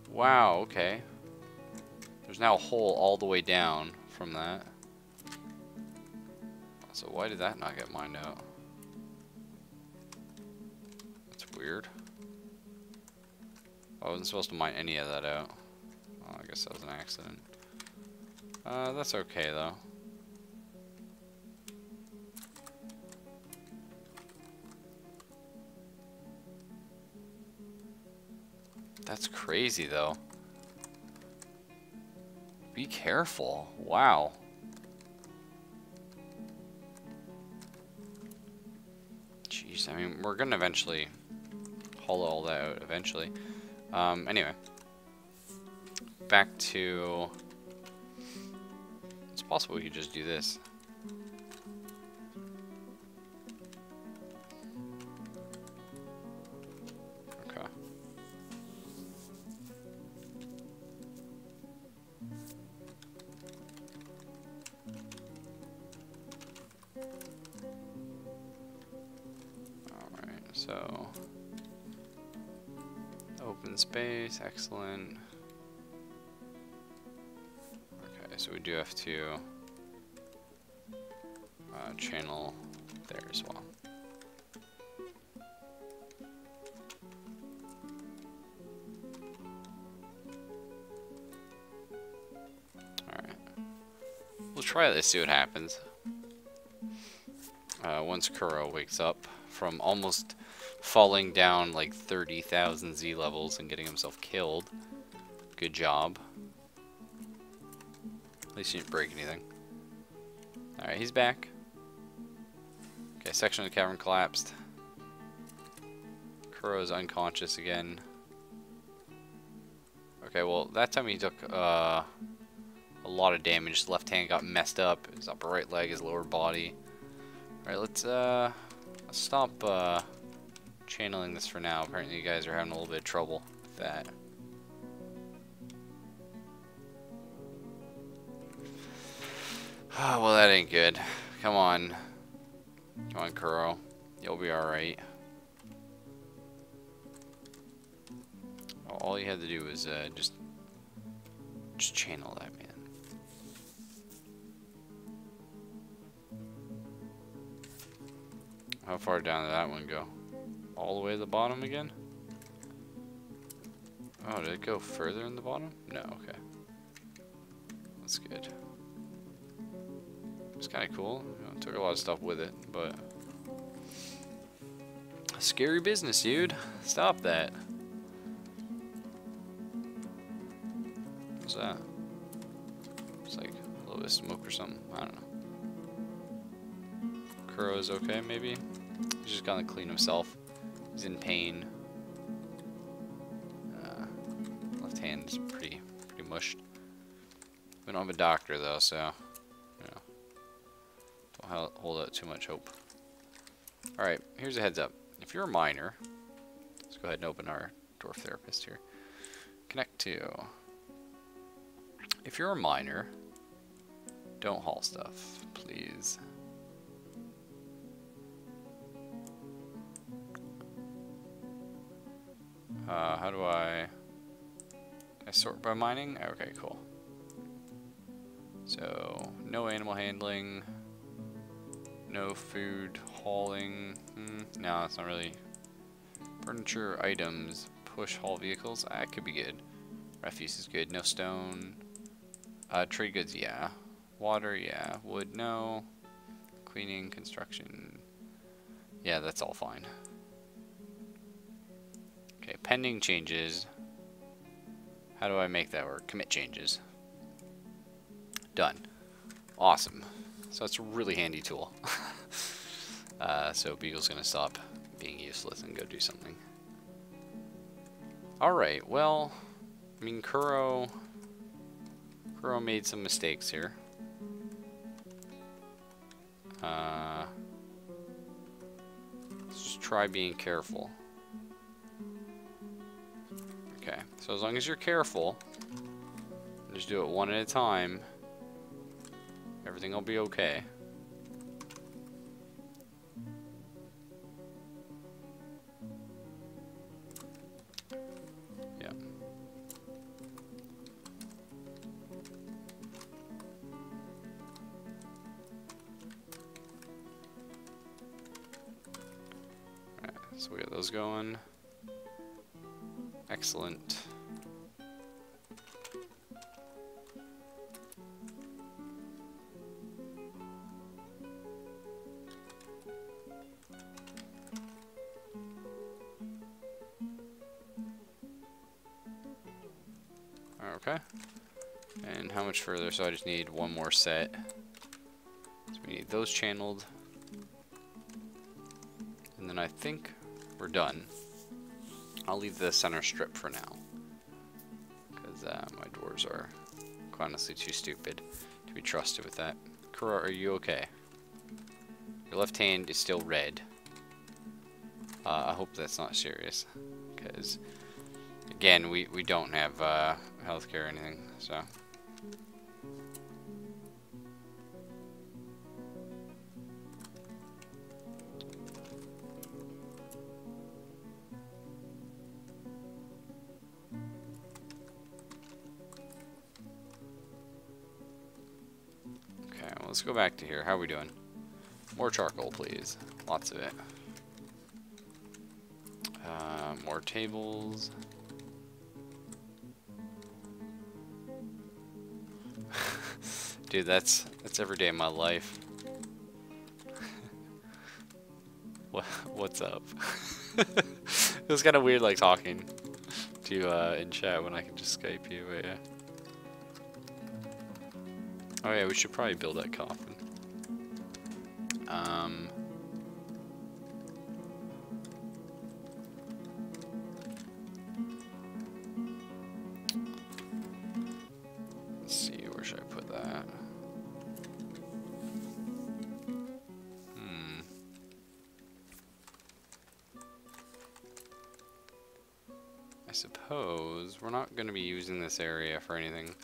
Wow, okay. There's now a hole all the way down from that. So why did that not get mined out? That's weird. I wasn't supposed to mine any of that out. Oh, I guess that was an accident. That's okay though. That's crazy, though. Be careful. Wow. Jeez, I mean, we're gonna eventually hollow all that out eventually. Anyway. Back to... It's possible we could just do this. So, open space, excellent. Okay, so we do have to channel there as well. Alright. try this, see what happens. Once Kuro wakes up from almost falling down like 30,000 Z levels and getting himself killed. Good job. At least he didn't break anything. Alright, he's back. Okay, section of the cavern collapsed. Kuro is unconscious again. Okay, well, that time he took a lot of damage. His left hand got messed up. His upper right leg, his lower body. Alright, let's stop channeling this for now. Apparently you guys are having a little bit of trouble with that. Oh, well, that ain't good. Come on. Come on, Kuro. You'll be alright. All you had to do was just channel that, man. How far down did that one go? All the way to the bottom again? Oh, did it go further in the bottom? No, okay. That's good. It's kind of cool. You know, took a lot of stuff with it, but... Scary business, dude. Stop that. What's that? It's like a little bit of smoke or something. I don't know. Kuro's okay, maybe? He's just gonna clean himself. He's in pain. Left hand's pretty mushed. We don't have a doctor though, so you know, don't hold out too much hope. All right, here's a heads up. If you're a miner, let's go ahead and open our dwarf therapist here. Connect to. If you're a miner, don't haul stuff, please. How do I sort by mining? Okay, cool. So, no animal handling, no food hauling. No, it's not really. Furniture, items, push haul vehicles. That could be good. Refuse is good. No stone. Trade goods, yeah. Water, yeah. Wood, no. Cleaning, construction. Yeah, that's all fine. Okay, pending changes. How do I make that work? Commit changes. Done. Awesome. So that's a really handy tool. So Beagle's gonna stop being useless and go do something. Alright, well, I mean, Kuro made some mistakes here. Let's just try being careful. Okay, so as long as you're careful, just do it one at a time, everything will be okay. Yeah. Alright, so we got those going. Excellent. Okay. And how much further? So I just need one more set. So we need those channeled. And then I think we're done. I'll leave the center strip for now, because my dwarves are honestly too stupid to be trusted with that. Kuro, are you okay? Your left hand is still red. I hope that's not serious, because again, we don't have healthcare or anything, so. Let's go back to here. How are we doing? More charcoal, please. Lots of it. More tables. Dude, that's every day of my life. What's up? It was kind of weird, like, talking to you in chat when I can just Skype you, but yeah. Oh yeah, we should probably build that coffin. Let's see, where should I put that? I suppose we're not going to be using this area for anything,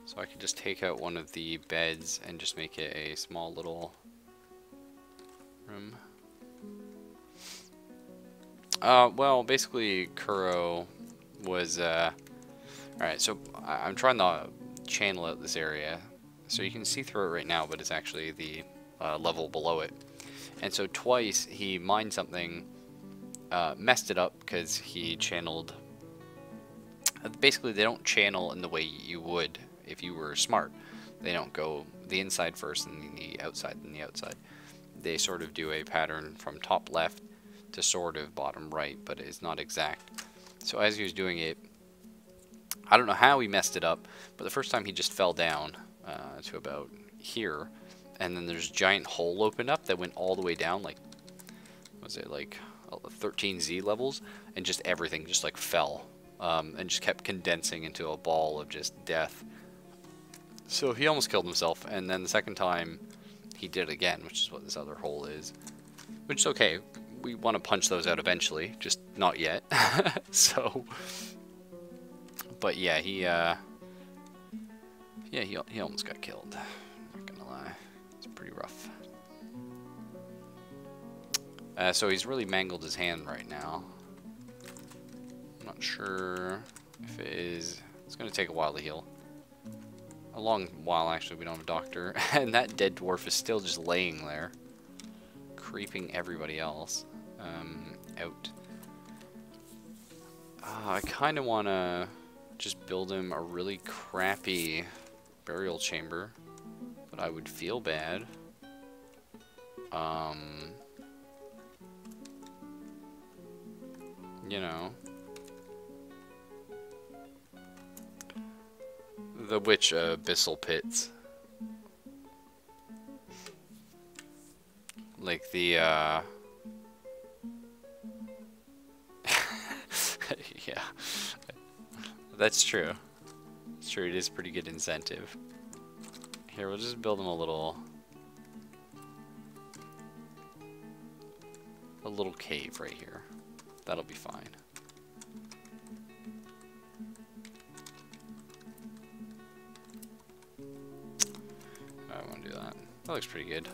so I could just take out one of the beds and just make it a small little room. Well, basically Kuro was, alright, so I'm trying to channel out this area, so you can see through it right now, but it's actually the level below it. And so twice he mined something, messed it up because he channeled. Basically, they don't channel in the way you would if you were smart. They don't go the inside first and then the outside and the outside. They sort of do a pattern from top left to sort of bottom right, but it's not exact. So as he was doing it, I don't know how he messed it up, but the first time he just fell down to about here, and then there's a giant hole opened up that went all the way down, like, was it like 13Z levels, and just everything just like fell. And just kept condensing into a ball of just death. So he almost killed himself, and then the second time he did it again, which is what this other hole is. Which is okay. We want to punch those out eventually, just not yet. So, but yeah, he almost got killed. Not gonna lie, it's pretty rough. So he's really mangled his hand right now. Not sure if it is. It's going to take a while to heal. A long while, actually. We don't have a doctor. And that dead dwarf is still just laying there, creeping everybody else out. I kind of want to just build him a really crappy burial chamber, but I would feel bad. You know. The witch abyssal pits. Like the yeah. That's true. It's true, it is pretty good incentive. Here, we'll just build them a little cave right here. That'll be fine. I want to do that. That looks pretty good.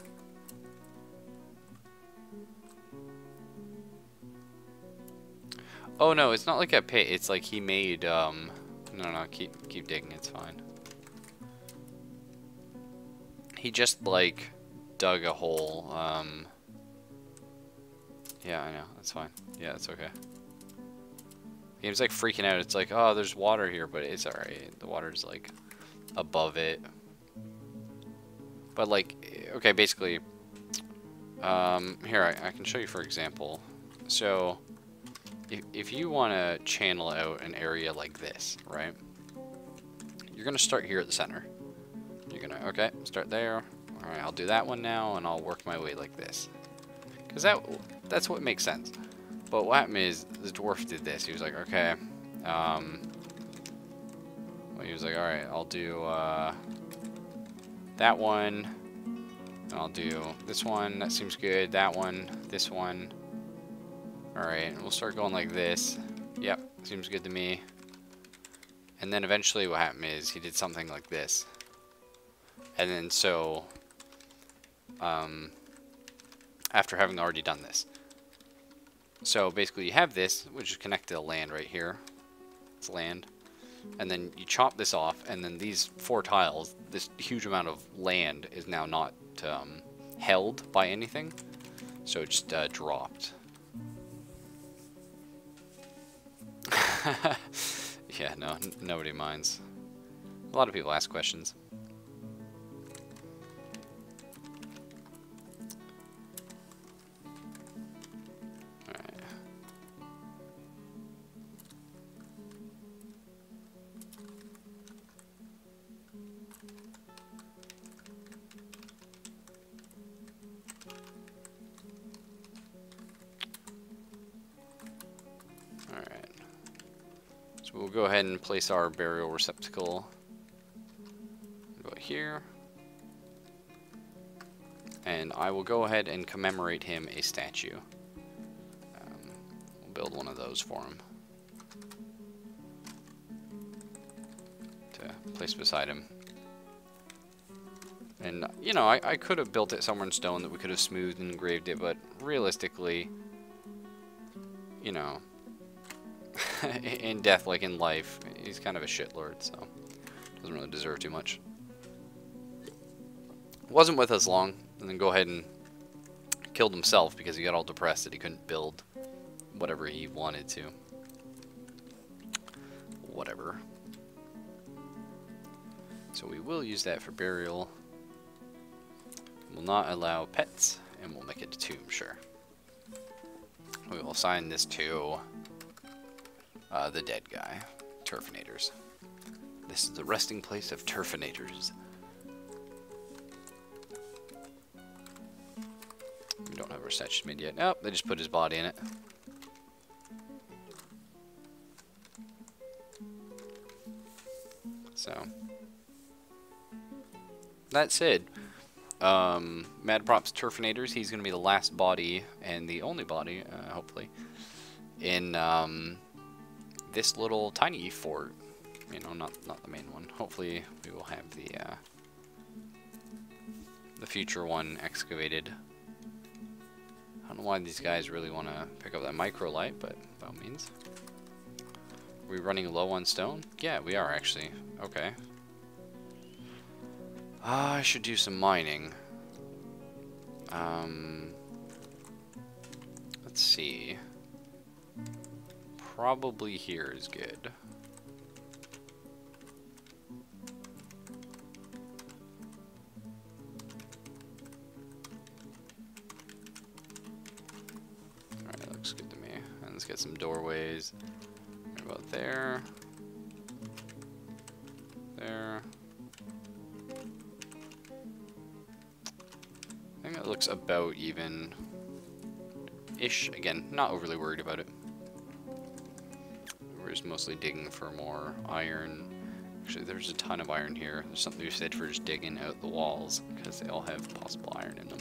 Oh no, it's not like a pit. It's like he made. No, keep digging. It's fine. He just like dug a hole. Yeah, I know. That's fine. Yeah, that's okay. He was like freaking out. It's like, oh, there's water here, but it's alright. The water's like above it. But like, okay, basically, here, I can show you for example. So, if you want to channel out an area like this, right? You're going to start here at the center. You're going to, okay, start there. Alright, I'll do that one now, and I'll work my way like this. Because that's what makes sense. But what happened is, the dwarf did this. He was like, okay, well, he was like, alright, I'll do, that one, and I'll do this one, that seems good, that one, this one. Alright, we'll start going like this. Yep, seems good to me. And then eventually what happened is he did something like this. And then so, after having already done this. So basically you have this, which is connected to the land right here. It's land. And then you chop this off, and then these 4 tiles, this huge amount of land is now not held by anything. So it just dropped. Yeah, no, nobody minds. A lot of people ask questions. So we'll go ahead and place our burial receptacle. Go here. And I will go ahead and commemorate him a statue. We'll build one of those for him. To place beside him. And, you know, I could have built it somewhere in stone that we could have smoothed and engraved it, but realistically, you know, in death, like in life, he's kind of a shitlord, so doesn't really deserve too much. Wasn't with us long, and then go ahead and killed himself because he got all depressed that he couldn't build whatever he wanted to. Whatever. So we will use that for burial. Will not allow pets, and we'll make it a tomb, sure. We will assign this to the dead guy, Turfinators. This is the resting place of Turfinators. We don't have our statue made yet. Oh, they just put his body in it. So, that said, Mad Props Turfinators, he's going to be the last body, and the only body, hopefully, in this little tiny fort. You know, not the main one. Hopefully we will have the future one excavated. I don't know why these guys really want to pick up that microlite, but by all means. Are we running low on stone? Yeah, we are actually. Okay. I should do some mining. Let's see. Probably here is good. Alright, that looks good to me. And let's get some doorways. Right about there. There. I think that looks about even-ish. Again, not overly worried about it. We're just mostly digging for more iron. Actually, there's a ton of iron here. There's something to be said for just digging out the walls, because they all have possible iron in them.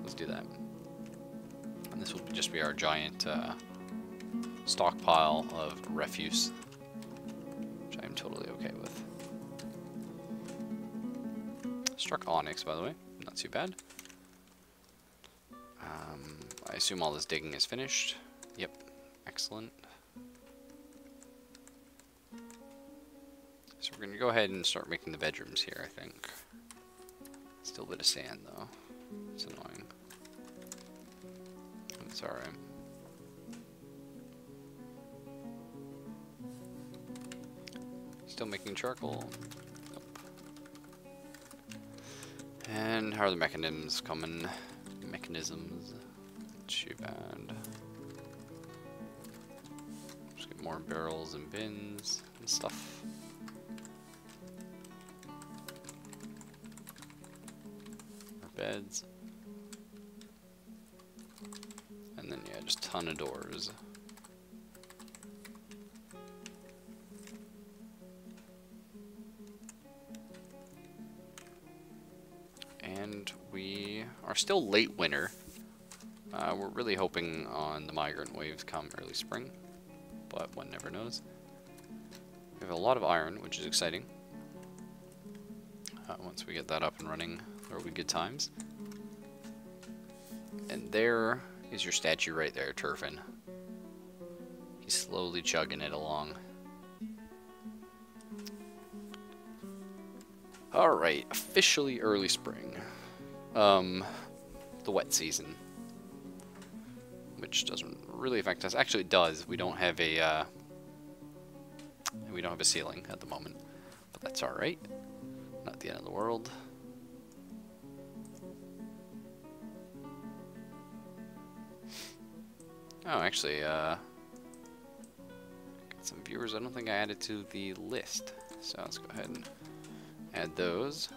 Let's do that. And this will just be our giant stockpile of refuse, which I'm totally okay with. Struck onyx, by the way. Not too bad. I assume all this digging is finished. Yep. Excellent. So we're going to go ahead and start making the bedrooms here, I think. Still a bit of sand, though. It's annoying. It's alright. Still making charcoal. Nope. And how are the mechanisms coming? Mechanisms. Too bad. Just get more barrels and bins and stuff. More beds. And then, yeah, just a ton of doors. And we are still late winter. We're really hoping on the migrant waves come early spring, but one never knows. We have a lot of iron, which is exciting. Once we get that up and running, there will be good times. And there is your statue right there, Turfin. He's slowly chugging it along. Alright, officially early spring. The wet season. Which doesn't really affect us. Actually, it does. We don't have a ceiling at the moment, but that's all right. Not the end of the world. Oh, actually, got some viewers I don't think I added to the list, so let's go ahead and add those.